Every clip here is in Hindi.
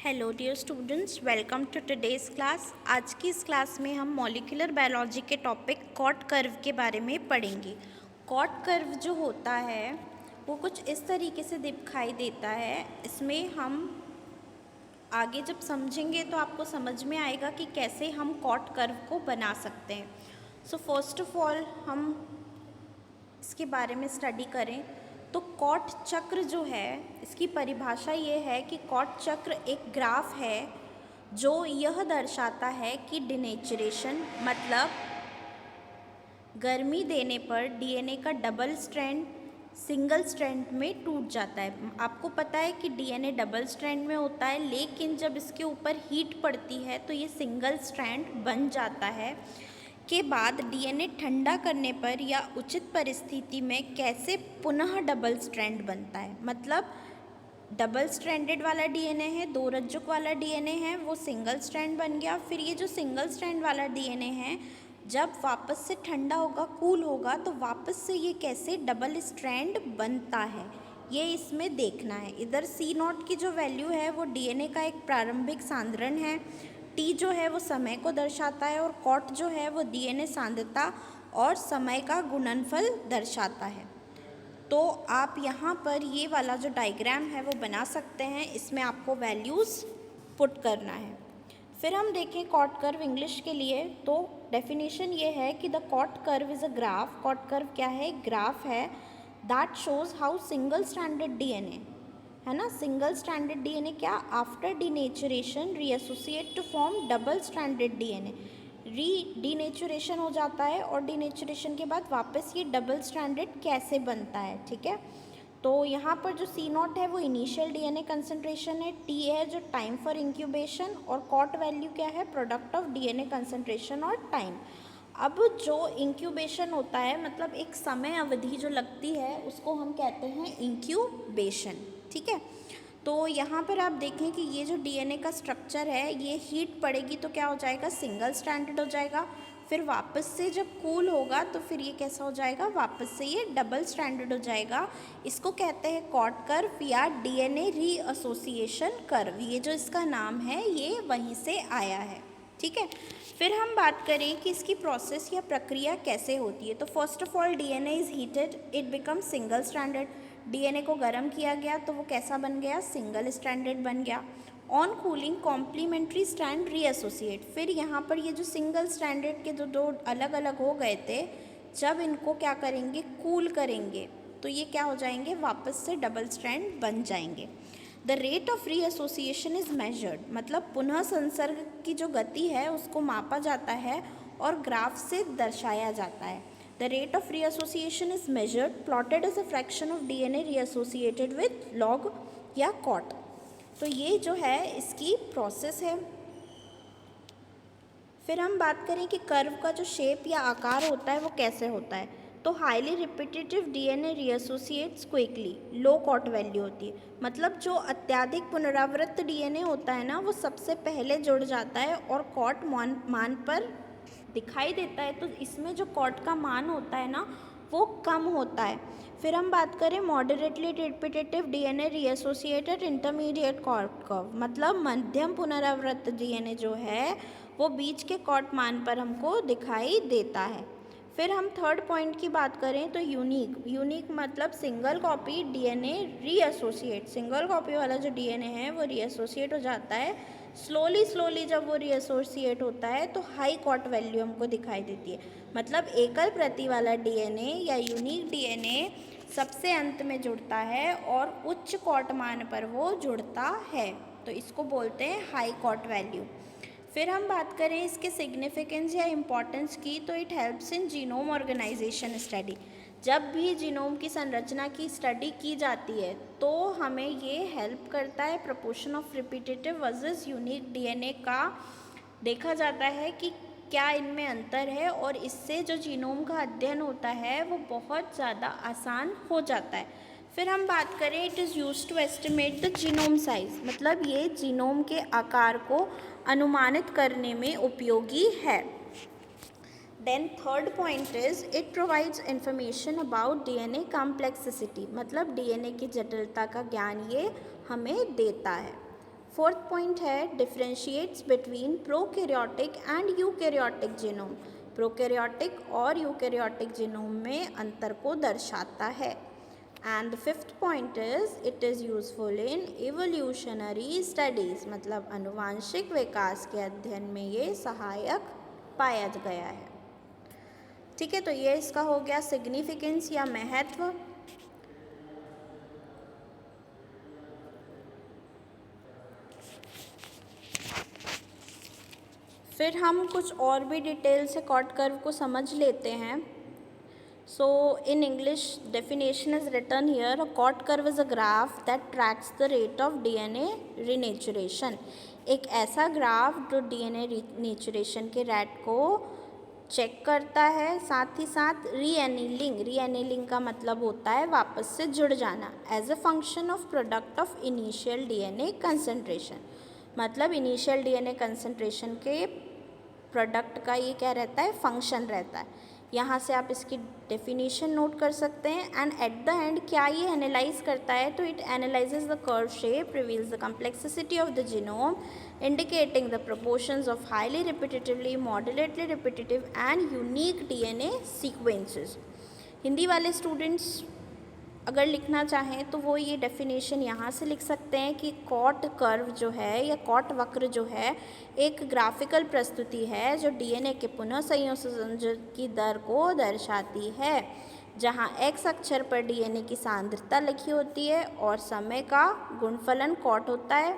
Hello dear students, welcome to today's class. आज की इस क्लास में हम मॉलिक्यूलर बायोलॉजी के टॉपिक कॉट कर्व के बारे में पढ़ेंगे। कॉट कर्व जो होता है वो कुछ इस तरीके से दिखाई देता है। इसमें हम आगे जब समझेंगे तो आपको समझ में आएगा कि कैसे हम कॉट कर्व को बना सकते हैं। सो फर्स्ट ऑफ ऑल हम इसके बारे में स्टडी करें तो कॉट चक्र जो है इसकी परिभाषा ये है कि कॉट चक्र एक ग्राफ है जो यह दर्शाता है कि डिनेचरेशन मतलब गर्मी देने पर डीएनए का डबल स्ट्रैंड सिंगल स्ट्रैंड में टूट जाता है। आपको पता है कि डीएनए डबल स्ट्रैंड में होता है, लेकिन जब इसके ऊपर हीट पड़ती है तो ये सिंगल स्ट्रैंड बन जाता है। के बाद डीएनए ठंडा करने पर या उचित परिस्थिति में कैसे पुनः डबल स्ट्रैंड बनता है। मतलब डबल स्ट्रैंडेड वाला डीएनए है, दो रज्जुक वाला डीएनए है, वो सिंगल स्ट्रैंड बन गया। फिर ये जो सिंगल स्ट्रैंड वाला डीएनए है जब वापस से ठंडा होगा, कूल होगा, तो वापस से ये कैसे डबल स्ट्रैंड बनता है ये इसमें देखना है। इधर C0 की जो वैल्यू है वो डीएनए का एक प्रारंभिक सांद्रण है, T जो है वो समय को दर्शाता है, और कॉट जो है वो डीएनए सांद्रता और समय का गुणनफल दर्शाता है। तो आप यहाँ पर ये वाला जो डायग्राम है वो बना सकते हैं, इसमें आपको वैल्यूज़ पुट करना है। फिर हम देखें कॉट कर्व इंग्लिश के लिए, तो डेफिनेशन ये है कि the cot curve is a graph. Cot curve क्या है? एक ग्राफ है that shows how single stranded DNA, है ना, सिंगल स्ट्रैंडेड डीएनए क्या after denaturation reassociate to form double stranded DNA. Denaturation हो जाता है और डीनेचुरेशन के बाद वापस ये डबल स्ट्रैंडेड कैसे बनता है, ठीक है। तो यहाँ पर जो C0 है वो इनिशियल डीएनए कंसंट्रेशन है, T है जो टाइम फॉर इंक्यूबेशन, और कॉट वैल्यू क्या है? प्रोडक्ट ऑफ डीएनए कंसंट्रेशन और टाइम। अब जो इंक्यूबेशन होता है मतलब एक समय अवधि जो लगती है उसको हम कहते हैं इंक्यूबेशन, ठीक है। तो यहाँ पर आप देखें कि ये जो डीएनए का स्ट्रक्चर है ये हीट पड़ेगी तो क्या हो जाएगा? सिंगल स्ट्रैंडेड हो जाएगा। फिर वापस से जब कूल होगा तो फिर ये कैसा हो जाएगा? वापस से ये डबल स्ट्रैंडेड हो जाएगा। इसको कहते हैं कॉट कर्व या डीएनए रीएसोसिएशन कर्व। ये जो इसका नाम है ये वहीं से आया है, ठीक है। फिर हम बात करें कि इसकी प्रोसेस या प्रक्रिया कैसे होती है। तो first of all DNA is heated, it become single stranded. DNA को गर्म किया गया तो वो कैसा बन गया? सिंगल स्ट्रैंडेड बन गया। On cooling complementary strand reassociate. फिर यहाँ पर ये जो सिंगल स्ट्रैंडेड के जो दो अलग अलग हो गए थे, जब इनको क्या करेंगे? कूल करेंगे तो ये क्या हो जाएंगे? वापस से डबल स्ट्रैंड बन जाएंगे। The rate of reassociation is measured, मतलब पुनः संसर्ग की जो गति है उसको मापा जाता है और ग्राफ से दर्शाया जाता है। The rate of reassociation is measured plotted as a fraction of DNA reassociated with log या कॉट। तो ये जो है इसकी प्रोसेस है। फिर हम बात करें कि कर्व का जो शेप या आकार होता है वो कैसे होता है। तो हाईली रिपीटेटिव डीएनए रीएसोसिएट्स क्विकली, लो कॉट वैल्यू होती है। मतलब जो अत्यधिक पुनरावृत्त डीएनए होता है ना वो सबसे पहले जुड़ जाता है और कॉट मान पर दिखाई देता है, तो इसमें जो कॉट का मान होता है ना वो कम होता है। फिर हम बात करें moderately repetitive DNA reassociated intermediate cot curve, मतलब मध्यम पुनरावृत्त डीएनए जो है वो बीच के कॉट मान पर हमको दिखाई देता है। फिर हम थर्ड पॉइंट की बात करें तो यूनिक मतलब single copy DNA reassociate. Single copy वाला जो डीएनए है वो रीएसोसिएट हो जाता है। स्लोली जब वो रीएसोसिएट होता है तो हाई कॉट वैल्यू हमको दिखाई देती है। मतलब एकल प्रति वाला डीएनए या यूनिक डीएनए सबसे अंत में जुड़ता है और उच्च कॉट मान पर वो जुड़ता है, तो इसको बोलते हैं हाई कॉट वैल्यू। फिर हम बात करें इसके सिग्निफिकेंस या इम्पॉर्टेंस की, तो it helps in genome organisation study. जब भी जीनोम की संरचना की स्टडी की जाती है तो हमें ये हेल्प करता है। Proportion of repetitive versus unique DNA का देखा जाता है कि क्या इनमें अंतर है, और इससे जो जीनोम का अध्ययन होता है वो बहुत ज़्यादा आसान हो जाता है। फिर हम बात करें it is use to estimate the genome size, मतलब ये जीनोम के आकार को अनुमानित करने में उपयोगी है। Then third point is it provides information about DNA complexity, मतलब डीएनए की जटिलता का ज्ञान ये हमें देता है। फोर्थ पॉइंट है differentiates between prokaryotic and eukaryotic genome. Prokaryotic और यूकैरियोटिक जीनोम में अंतर को दर्शाता है। And the fifth point is it is useful in evolutionary studies, मतलब अनुवांशिक विकास के अध्ययन में ये सहायक पाया गया है। ठीक है, तो ये इसका हो गया सिग्निफिकेंस या महत्व। फिर हम कुछ और भी डिटेल से कॉट कर्व को समझ लेते हैं। So in English definition is written here, a cot curve is a graph that tracks the rate of DNA renaturation. एक ऐसा ग्राफ जो डीएनए रीनेचुरेशन के रेट को चेक करता है, साथ ही साथ रीएनीलिंग का मतलब होता है वापस से जुड़ जाना, as a function of product of initial DNA concentration. मतलब इनिशियल डीएनए कंसंट्रेशन के प्रोडक्ट का ये क्या रहता है, फंक्शन रहता है। यहाँ से आप इसकी डेफिनेशन नोट कर सकते हैं। एंड एट द एंड क्या ये एनालाइज करता है, तो it analyses the curve shape, reveals the complexity of the genome, indicating the proportions of highly repetitively, moderately repetitive and unique DNA sequences। Hindi वाले स्टूडेंट्स अगर लिखना चाहें तो वो ये डेफिनेशन यहाँ से लिख सकते हैं कि कॉट कर्व जो है या कॉट वक्र जो है एक ग्राफिकल प्रस्तुति है जो डीएनए के पुनः संयोजन की दर को दर्शाती है, जहाँ एक्स अक्षर पर डीएनए की सांद्रता लिखी होती है और समय का गुणफलन कॉट होता है,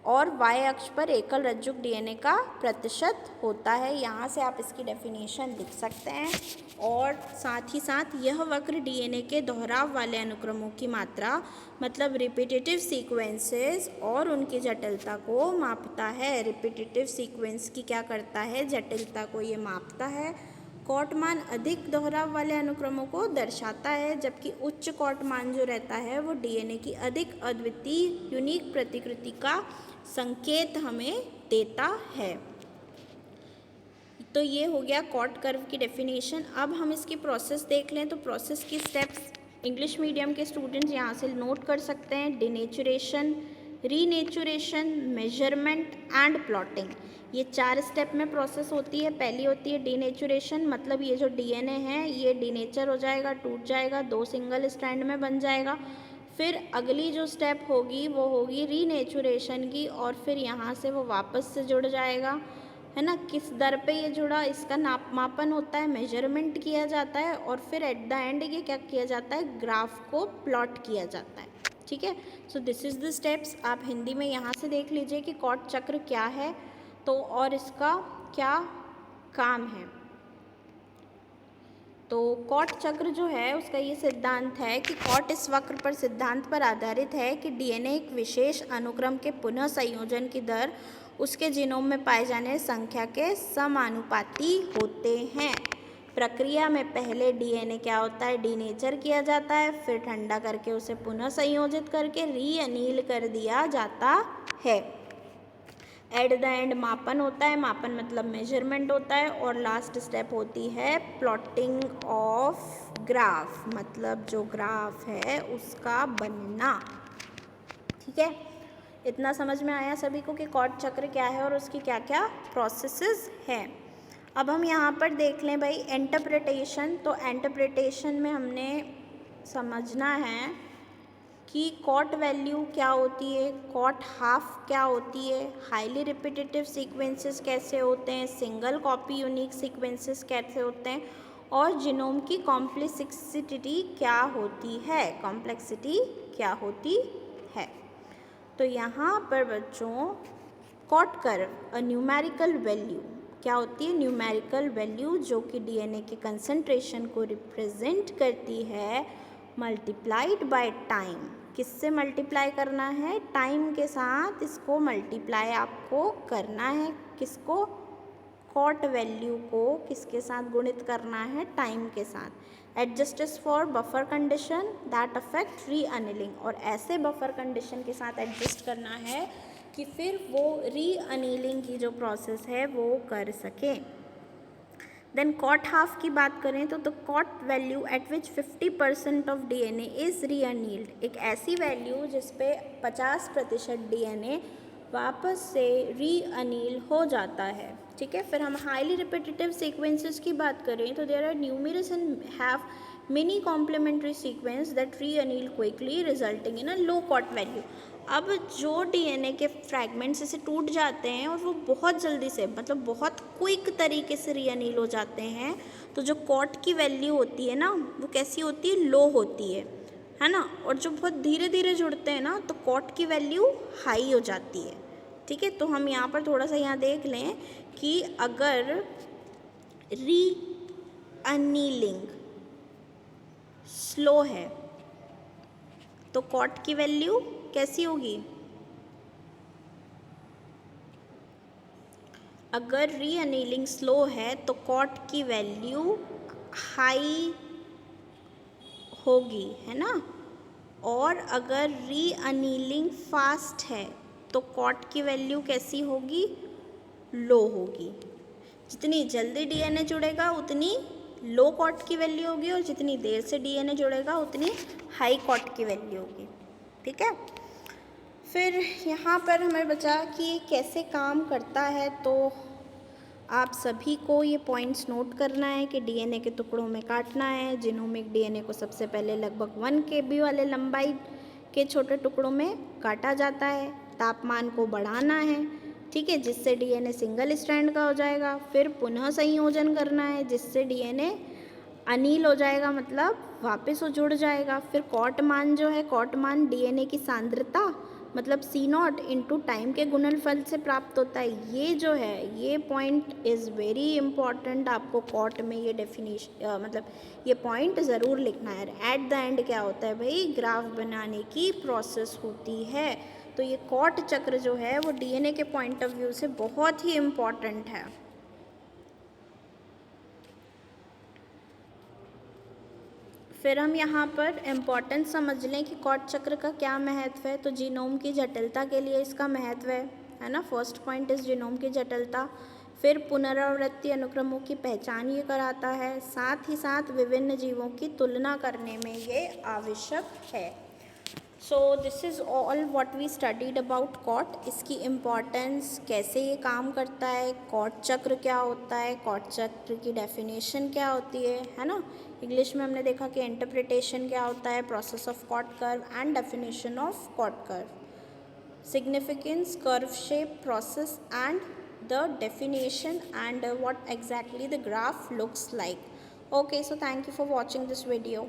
और वाई अक्ष पर एकल रज्जुक डीएनए का प्रतिशत होता है। यहाँ से आप इसकी डेफिनेशन लिख सकते हैं। और साथ ही साथ यह वक्र डीएनए के दोहराव वाले अनुक्रमों की मात्रा, मतलब रिपीटेटिव सीक्वेंसेस और उनकी जटिलता को मापता है। रिपीटेटिव सीक्वेंस की क्या करता है, जटिलता को ये मापता है। कॉट मान अधिक दोहराव वाले अनुक्रमों को दर्शाता है, जबकि उच्च कॉट मान जो रहता है वो डीएनए की अधिक अद्वितीय यूनिक प्रतिकृति का संकेत हमें देता है। तो ये हो गया कॉट कर्व की डेफिनेशन। अब हम इसकी प्रोसेस देख लें तो प्रोसेस की स्टेप्स इंग्लिश मीडियम के स्टूडेंट्स यहाँ से नोट कर सकते हैं। Denaturation, renaturation, measurement and plotting, ये 4 स्टेप में प्रोसेस होती है। पहली होती है डीनेचुरेशन, मतलब ये जो डीएनए है ये डीनेचर हो जाएगा, टूट जाएगा, 2 सिंगल स्ट्रैंड में बन जाएगा। फिर अगली जो स्टेप होगी वो होगी रीनेचुरेशन की, और फिर यहाँ से वो वापस से जुड़ जाएगा, है ना। किस दर पे ये जुड़ा इसका मापन होता है, मेजरमेंट किया जाता है, और फिर एट द एंड ये क्या किया जाता है, ग्राफ को प्लॉट किया जाता है। ठीक है, so this is the steps. आप हिंदी में यहाँ से देख लीजिए कि कॉट चक्र क्या है तो और इसका क्या काम है। तो कॉट चक्र जो है उसका ये सिद्धांत है कि कॉट इस वक्र पर सिद्धांत पर आधारित है कि डीएनए एक विशेष अनुक्रम के पुनः संयोजन की दर उसके जीनोम में पाए जाने संख्या के समानुपाती होते हैं। प्रक्रिया में पहले डीएनए क्या होता है, डीनेचर किया जाता है, फिर ठंडा करके उसे पुनः संयोजित करके रीअनील कर दिया जाता है। एट द एंड मापन होता है, मापन मतलब मेजरमेंट होता है, और लास्ट स्टेप होती है प्लॉटिंग ऑफ ग्राफ, मतलब जो ग्राफ है उसका बनना। ठीक है, इतना समझ में आया सभी को कि कॉट चक्र क्या है और उसकी क्या क्या प्रोसेसेस हैं। अब हम यहाँ पर देख लें भाई इंटरप्रिटेशन। तो इंटरप्रिटेशन में हमने समझना है कि कॉट वैल्यू क्या होती है, कॉट हाफ क्या होती है, हाईली रिपीटेटिव सीक्वेंसेस कैसे होते हैं, सिंगल कॉपी यूनिक सीक्वेंसेस कैसे होते हैं, और जीनोम की कॉम्प्लेक्सिटी क्या होती है, तो यहाँ पर बच्चों कॉट कर्व न्यूमेरिकल वैल्यू क्या होती है, न्यूमेरिकल वैल्यू जो कि डीएनए के कंसंट्रेशन को रिप्रेजेंट करती है मल्टीप्लाइड बाय टाइम। किससे मल्टीप्लाई करना है, टाइम के साथ इसको मल्टीप्लाई आपको करना है। किसको, कॉट वैल्यू को किसके साथ गुणित करना है, टाइम के साथ। Adjusts for buffer condition that affect reannealing, और ऐसे बफर कंडीशन के साथ एडजस्ट करना है कि फिर वो रीअनीलिंग की जो प्रोसेस है वो कर सके। देन कॉट हाफ की बात करें तो the cot value at which 50% of DNA is reannealed, एक ऐसी वैल्यू जिस पे 50% डीएनए वापस से रीअनील हो जाता है। ठीक है, फिर हम हाईली रिपीटेटिव सीक्वेंसेस की बात करें तो there are numerous and have many complementary sequence that reanneal quickly resulting in a low cot value. अब जो डीएनए के फ्रैगमेंट्स ऐसे टूट जाते हैं और वो बहुत जल्दी से, मतलब बहुत क्विक तरीके से रीअनील हो जाते हैं, तो जो कॉट की वैल्यू होती है ना, वो कैसी होती है, लो होती है ना। और जो बहुत धीरे धीरे जुड़ते हैं ना, तो कॉट की वैल्यू हाई हो जाती है। ठीक है, तो हम यहाँ पर थोड़ा सा यहाँ देख लें कि अगर रीअनीलिंग स्लो है तो कॉट की वैल्यू कैसी होगी, अगर रीअनीलिंग स्लो है तो कॉट की वैल्यू हाई होगी, है ना। और अगर रीअनीलिंग फास्ट है तो कॉट की वैल्यू कैसी होगी, लो होगी। जितनी जल्दी डीएनए जुड़ेगा उतनी लो कॉट की वैल्यू होगी, और जितनी देर से डीएनए जुड़ेगा उतनी हाई कॉट की वैल्यू होगी। ठीक है, फिर यहाँ पर हमें बचा कि ये कैसे काम करता है। तो आप सभी को ये पॉइंट्स नोट करना है कि डीएनए के टुकड़ों में काटना है। जीनोमिक डीएनए को सबसे पहले लगभग 1 kb वाले लंबाई के छोटे टुकड़ों में काटा जाता है। तापमान को बढ़ाना है, ठीक है, जिससे डीएनए सिंगल स्ट्रैंड का हो जाएगा। फिर पुनः संयोजन करना है जिससे डीएनए अनील हो जाएगा, मतलब वापस वो जुड़ जाएगा। फिर कॉट मान जो है, कॉट मान डीएनए की सांद्रता मतलब C0 इंटू टाइम के गुणनफल से प्राप्त होता है। ये जो है, ये पॉइंट इज़ वेरी इंपॉर्टेंट। आपको कॉट में ये डेफिनेशन मतलब ये पॉइंट ज़रूर लिखना है। एट द एंड क्या होता है भाई, ग्राफ बनाने की प्रोसेस होती है। तो ये कॉट चक्र जो है वो डीएनए के पॉइंट ऑफ व्यू से बहुत ही इम्पॉर्टेंट है। फिर हम यहाँ पर इम्पॉर्टेंस समझ लें कि कॉट चक्र का क्या महत्व है। तो जीनोम की जटिलता के लिए इसका महत्व है ना। फर्स्ट पॉइंट इस जीनोम की जटिलता। फिर पुनरावृत्ति अनुक्रमों की पहचान ये कराता है, साथ ही साथ विभिन्न जीवों की तुलना करने में ये आवश्यक है। So this is all what we studied about cot. इसकी इम्पॉर्टेंस, कैसे ये काम करता है, कॉट चक्र क्या होता है, कॉट चक्र की डेफिनेशन क्या होती है ना। इंग्लिश में हमने देखा कि इंटरप्रिटेशन क्या होता है, process of cot curve and definition of cot curve, significance, curve shape, process and the definition, and what exactly the graph looks like. Okay, so thank you for watching this video.